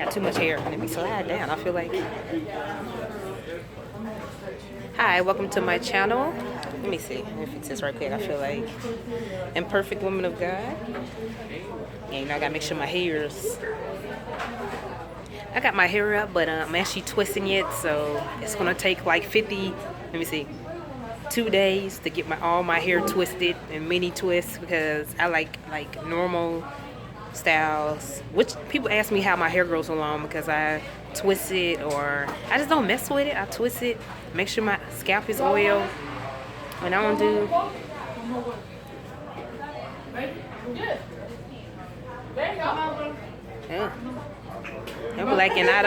Got too much hair. Let me slide down. I feel like. Hi, welcome to my channel. Let me see if it says right quick. I feel like Imperfect Woman of God. Yeah, you know, I gotta make sure my hair's. I got my hair up, but I'm actually twisting it, so it's gonna take like 50. Let me see. 2 days to get all my hair twisted and mini twists because I like normal styles, which people ask me how my hair grows so long because I twist it or I just don't mess with it. I twist it, make sure my scalp is oil. When I don't do yeah. I'm like, and I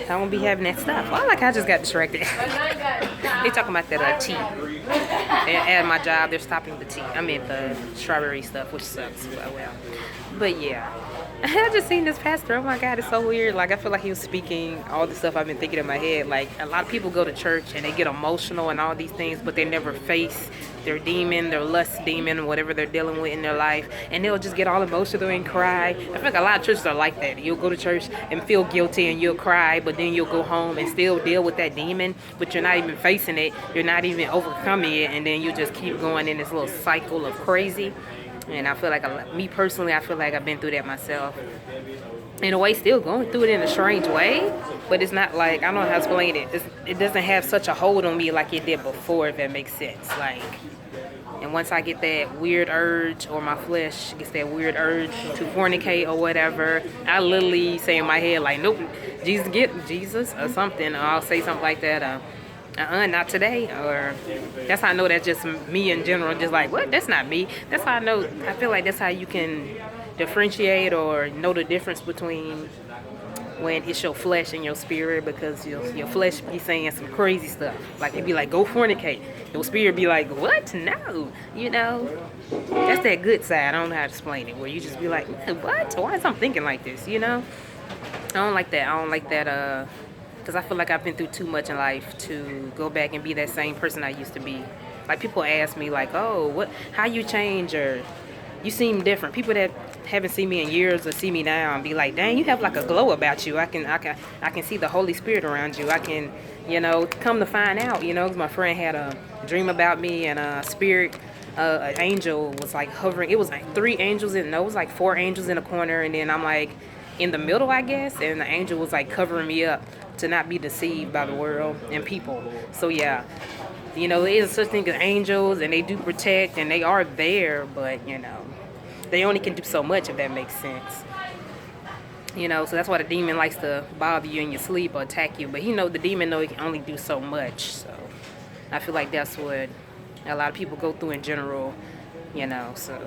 don't be having that stuff. Well, like I just got distracted. They talking about that tea. At my job, they're stopping the tea. I mean the strawberry stuff, which sucks. But yeah, I just seen this pastor. Oh my God, it's so weird. Like I feel like he was speaking all the stuff I've been thinking in my head. Like a lot of people go to church and they get emotional and all these things, but they never face their demon, their lust demon, whatever they're dealing with in their life, and they'll just get all emotional and cry. I feel like a lot of churches are like that. You'll go to church and feel guilty and you'll cry, but then you'll go home and still deal with that demon, but you're not even facing it, you're not even overcoming it, and then you just keep going in this little cycle of crazy. And I feel like, me personally, I feel like I've been through that myself. In a way, still going through it in a strange way, but it's not like, I don't know how to explain it. It doesn't have such a hold on me like it did before, if that makes sense. Like, and once I get that weird urge, or my flesh gets that weird urge to fornicate or whatever, I literally say in my head, like, nope, Jesus or something, or I'll say something like that, not today, or that's how I know that's just me in general, just like, what, that's not me. That's how I know, I feel like that's how you can differentiate or know the difference between when it's your flesh and your spirit, because your flesh be saying some crazy stuff, like it'd be like, go fornicate, your spirit be like, what, no, you know, that's that good side. I don't know how to explain it, where you just be like, what, why is I'm thinking like this, you know? I don't like that because I feel like I've been through too much in life to go back and be that same person I used to be. Like people ask me like, oh, how you change, or you seem different. People that haven't seen me in years or see me now and be like, dang, you have like a glow about you. I can see the Holy Spirit around you. I can, you know, come to find out, you know, 'cause my friend had a dream about me, and a spirit, an angel was like hovering. It was like it was like 4 angels in a corner, and then I'm like in the middle, I guess, and the angel was like covering me up to not be deceived by the world and people. So yeah, you know, there is such thing as angels, and they do protect, and they are there, but you know, they only can do so much, if that makes sense. You know, so that's why the demon likes to bother you in your sleep or attack you. But you know, the demon know he can only do so much. So I feel like that's what a lot of people go through in general. You know, so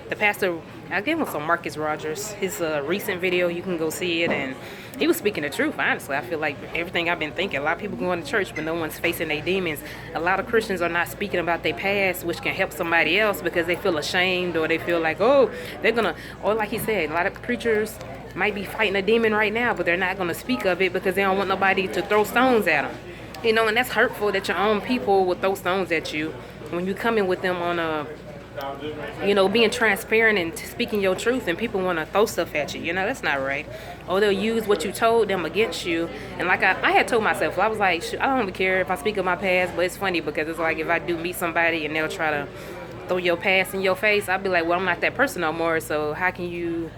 the pastor, I gave him some Marcus Rogers, his recent video, you can go see it, and he was speaking the truth, honestly. I feel like everything I've been thinking, a lot of people going to church, but no one's facing their demons. A lot of Christians are not speaking about their past, which can help somebody else, because they feel ashamed, or they feel like, oh, they're gonna, or like he said, a lot of preachers might be fighting a demon right now, but they're not gonna speak of it because they don't want nobody to throw stones at them. You know, and that's hurtful that your own people will throw stones at you when you come in with them on a, you know, being transparent and speaking your truth, and people want to throw stuff at you. You know, that's not right. Or they'll use what you told them against you. And like I had told myself, I was like, I don't really care if I speak of my past, but it's funny because it's like if I do meet somebody and they'll try to throw your past in your face, I'll be like, well, I'm not that person no more, so how can you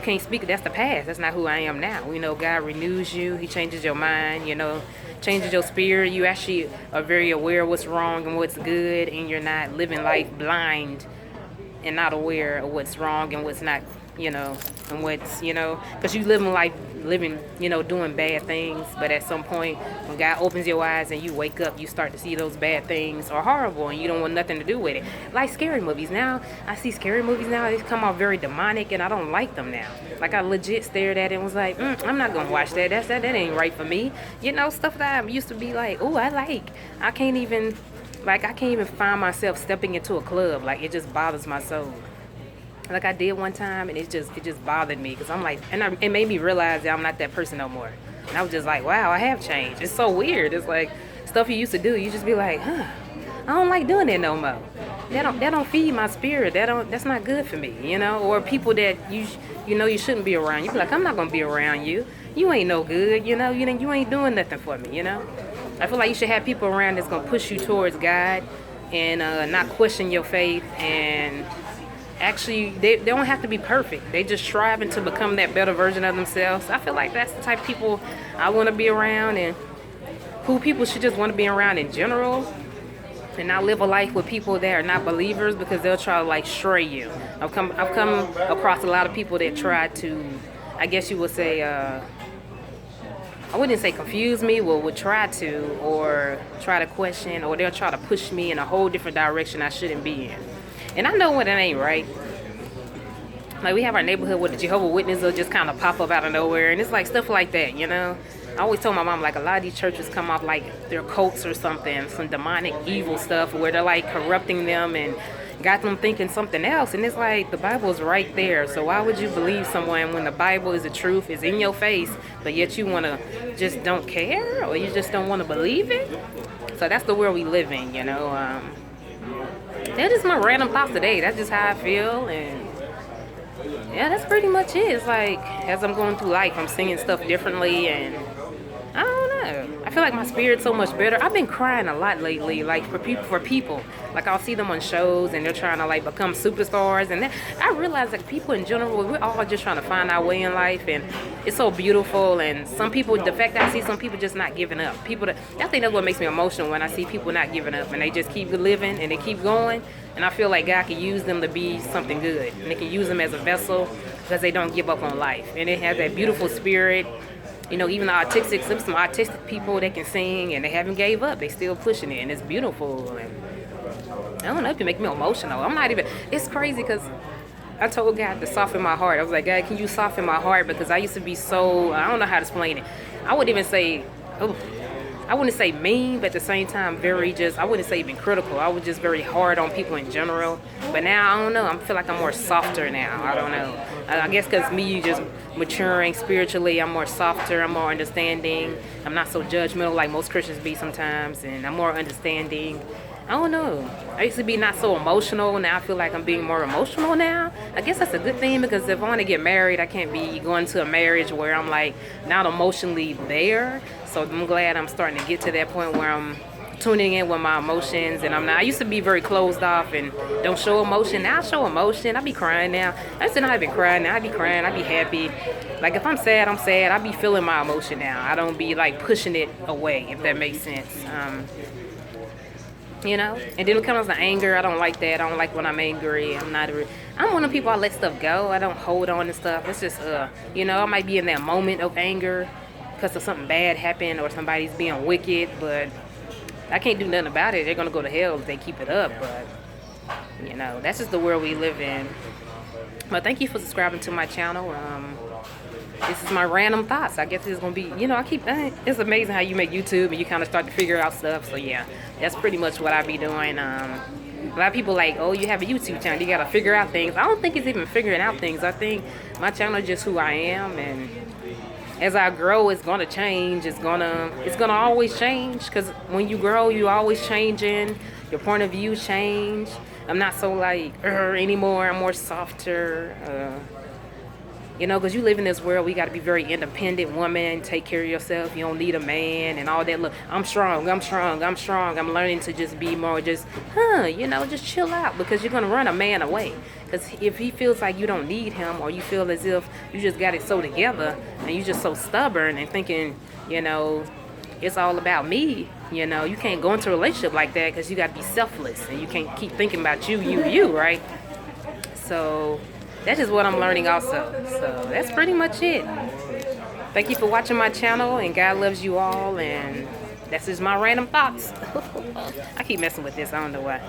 can't speak, that's the past, that's not who I am now. You know, God renews you, he changes your mind, you know, changes your spirit. You actually are very aware of what's wrong and what's good, and you're not living life blind and not aware of what's wrong and what's not, you know, and what's, you know, because you living, you know, doing bad things, but at some point when God opens your eyes and you wake up, you start to see those bad things are horrible and you don't want nothing to do with it. Like scary movies now, I see scary movies now, they come off very demonic, and I don't like them now. Like I legit stared at it and was like, I'm not gonna watch that. That ain't right for me. You know, stuff that I used to be like, oh, I can't even find myself stepping into a club. Like it just bothers my soul. Like I did one time, and it just bothered me, because I'm like, it made me realize that I'm not that person no more. And I was just like, wow, I have changed. It's so weird. It's like stuff you used to do, you just be like, I don't like doing it no more. that don't feed my spirit. That's not good for me, you know. Or people that you know you shouldn't be around. You be like, I'm not gonna be around you. You ain't no good, you know. You ain't doing nothing for me, you know. I feel like you should have people around that's gonna push you towards God and not question your faith. And actually, they don't have to be perfect. They just striving to become that better version of themselves. I feel like that's the type of people I want to be around, and who people should just want to be around in general, and not live a life with people that are not believers, because they'll try to like stray you. I've come across a lot of people that try to, I guess you would say, I wouldn't say confuse me, well, would try to, or try to question, or they'll try to push me in a whole different direction I shouldn't be in. And I know when it ain't right. Like, we have our neighborhood where the Jehovah's Witnesses will just kind of pop up out of nowhere, and it's like stuff like that, you know. I always told my mom, like, a lot of these churches come off like they're cults or something, some demonic evil stuff where they're like corrupting them and got them thinking something else. And it's like, the Bible is right there. So why would you believe someone when the Bible is the truth, is in your face, but yet you want to just don't care, or you just don't want to believe it? So that's the world we live in, you know. That is my random thoughts today. That's just how I feel. And yeah, that's pretty much it. It's like, as I'm going through life, I'm seeing stuff differently, and I don't know. I feel like my spirit's so much better. I've been crying a lot lately, like for people. Like, I'll see them on shows and they're trying to like become superstars, and then I realize like people in general, we're all just trying to find our way in life, and it's so beautiful. And some people, the fact that I see some people just not giving up. People that, I think that's what makes me emotional, when I see people not giving up and they just keep living and they keep going. And I feel like God can use them to be something good, and they can use them as a vessel because they don't give up on life. And it has that beautiful spirit. You know, even the artistic, some artistic people that can sing and they haven't gave up. They still pushing it, and it's beautiful. And I don't know, it can make me emotional. I'm not even, it's crazy because I told God to soften my heart. I was like, God, can you soften my heart? Because I used to be so, I don't know how to explain it. I wouldn't even say, I wouldn't say mean, but at the same time, very just, I wouldn't say even critical. I was just very hard on people in general. But now, I don't know, I feel like I'm more softer now. I don't know. I guess because me just maturing spiritually, I'm more softer, I'm more understanding. I'm not so judgmental like most Christians be sometimes, and I'm more understanding. I don't know. I used to be not so emotional. Now I feel like I'm being more emotional now. I guess that's a good thing, because if I want to get married, I can't be going to a marriage where I'm like not emotionally there. So I'm glad I'm starting to get to that point where I'm tuning in with my emotions, and I'm not. I used to be very closed off and don't show emotion. Now I show emotion. I be crying now. I used to not be crying. Now I be crying. I be happy. Like, if I'm sad, I'm sad. I be feeling my emotion now. I don't be like pushing it away, if that makes sense. You know, and then when it comes to anger, I don't like that. I don't like when I'm angry. I'm one of the people, I let stuff go. I don't hold on to stuff. It's just, you know, I might be in that moment of anger because of something bad happened or somebody's being wicked, but I can't do nothing about it. They're going to go to hell if they keep it up. But, you know, that's just the world we live in. But thank you for subscribing to my channel. This is my random thoughts. I guess it's going to be, you know, it's amazing how you make YouTube and you kind of start to figure out stuff. So, yeah, that's pretty much what I be doing. A lot of people like, oh, you have a YouTube channel, you got to figure out things. I don't think it's even figuring out things. I think my channel is just who I am, and as I grow, it's going to change. It's gonna always change, because when you grow, you always changing. Your point of view change. I'm not so like anymore. I'm more softer. You know, because you live in this world, we got to be very independent woman, take care of yourself. You don't need a man and all that. Look, I'm strong. I'm learning to just be more just, you know, just chill out, because you're going to run a man away. Because if he feels like you don't need him, or you feel as if you just got it so together and you're just so stubborn and thinking, you know, it's all about me, you know, you can't go into a relationship like that, because you got to be selfless and you can't keep thinking about you, right? So that's just what I'm learning also. So that's pretty much it. Thank you for watching my channel, and God loves you all, and that's just my random thoughts. I keep messing with this, I don't know why.